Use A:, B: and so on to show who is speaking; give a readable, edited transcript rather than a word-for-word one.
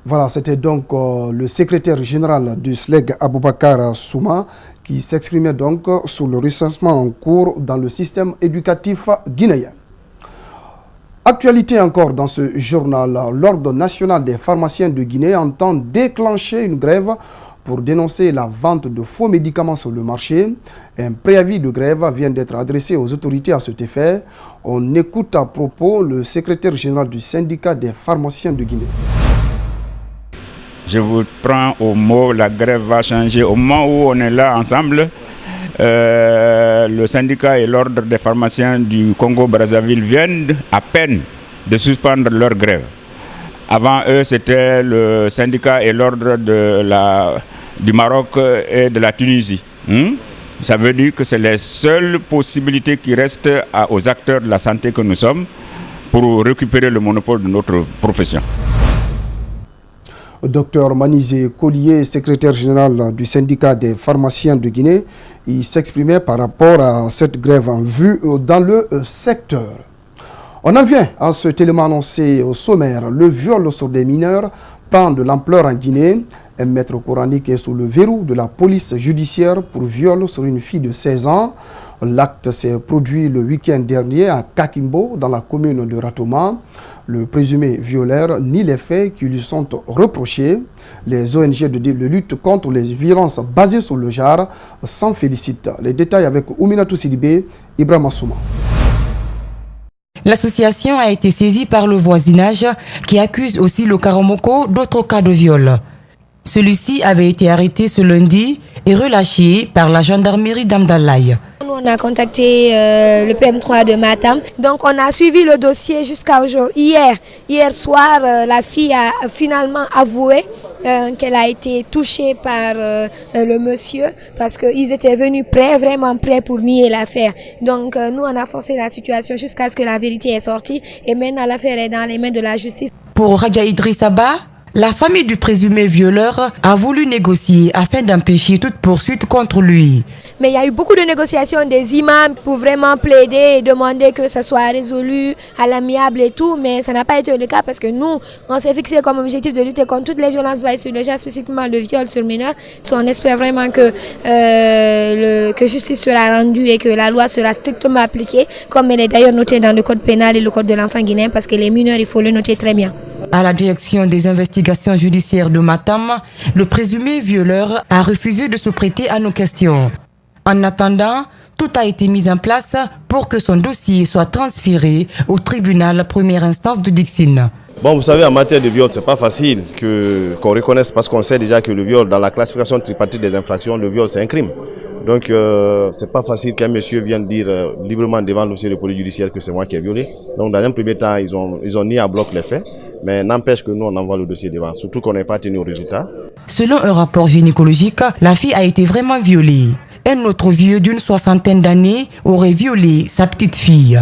A: Voilà, c'était donc le secrétaire général du SLEG, Aboubakar Souma, qui s'exprimait donc sur le recensement en cours dans le système éducatif guinéen. Actualité encore dans ce journal, l'Ordre national des pharmaciens de Guinée entend déclencher une grève pour dénoncer la vente de faux médicaments sur le marché. Un préavis de grève vient d'être adressé aux autorités à cet effet. On écoute à propos le secrétaire général du syndicat des pharmaciens de Guinée.
B: Je vous prends au mot, la grève va changer. Au moment où on est là ensemble, le syndicat et l'ordre des pharmaciens du Congo-Brazzaville viennent à peine de suspendre leur grève. Avant eux, c'était le syndicat et l'ordre du Maroc et de la Tunisie. Ça veut dire que c'est les seules possibilités qui restent aux acteurs de la santé que nous sommes pour récupérer le monopole de notre profession.
A: Docteur Manizé Collier, secrétaire général du syndicat des pharmaciens de Guinée, il s'exprimait par rapport à cette grève en vue dans le secteur. On en vient à cet élément annoncé au sommaire. Le viol sur des mineurs prend de l'ampleur en Guinée. Un maître coranique est sous le verrou de la police judiciaire pour viol sur une fille de 16 ans. L'acte s'est produit le week-end dernier à Kakimbo, dans la commune de Ratoma. Le présumé violeur nie les faits qui lui sont reprochés. Les ONG de lutte contre les violences basées sur le genre s'en félicitent. Les détails avec Ouminatou Sidibé, Ibrahima Souma.
C: L'association a été saisie par le voisinage qui accuse aussi le Karamoko d'autres cas de viol. Celui-ci avait été arrêté ce lundi et relâché par la gendarmerie d'Amdalaï.
D: On a contacté le PM3 de Matam. Donc on a suivi le dossier jusqu'à aujourd'hui. Hier soir, la fille a finalement avoué qu'elle a été touchée par le monsieur parce qu'ils étaient venus vraiment prêts pour nier l'affaire. Donc nous on a forcé la situation jusqu'à ce que la vérité est sortie et maintenant l'affaire est dans les mains de la justice.
C: Pour Raja Idrissaba, la famille du présumé violeur a voulu négocier afin d'empêcher toute poursuite contre lui.
D: Mais il y a eu beaucoup de négociations des imams pour vraiment plaider et demander que ça soit résolu à l'amiable et tout, mais ça n'a pas été le cas parce que nous, on s'est fixé comme objectif de lutter contre toutes les violences basées sur le genre, spécifiquement le viol sur mineurs. On espère vraiment que justice sera rendue et que la loi sera strictement appliquée, comme elle est d'ailleurs notée dans le code pénal et le code de l'enfant guinéen, parce que les mineurs, il faut le noter très bien.
C: À la direction des investigations judiciaires de Matam, le présumé violeur a refusé de se prêter à nos questions. En attendant, tout a été mis en place pour que son dossier soit transféré au tribunal première instance de Dixine.
E: Bon, vous savez, en matière de viol, c'est pas facile qu'on reconnaisse parce qu'on sait déjà que le viol, dans la classification tripartite des infractions, le viol c'est un crime. Donc, c'est pas facile qu'un monsieur vienne dire librement devant l'officier de police judiciaire que c'est moi qui ai violé. Donc, dans un premier temps, ils ont mis à bloc les faits, mais n'empêche que nous, on envoie le dossier devant, surtout qu'on n'est pas tenu au résultat.
C: Selon un rapport gynécologique, la fille a été vraiment violée. Un autre vieux d'une 60aine d'années aurait violé sa petite fille.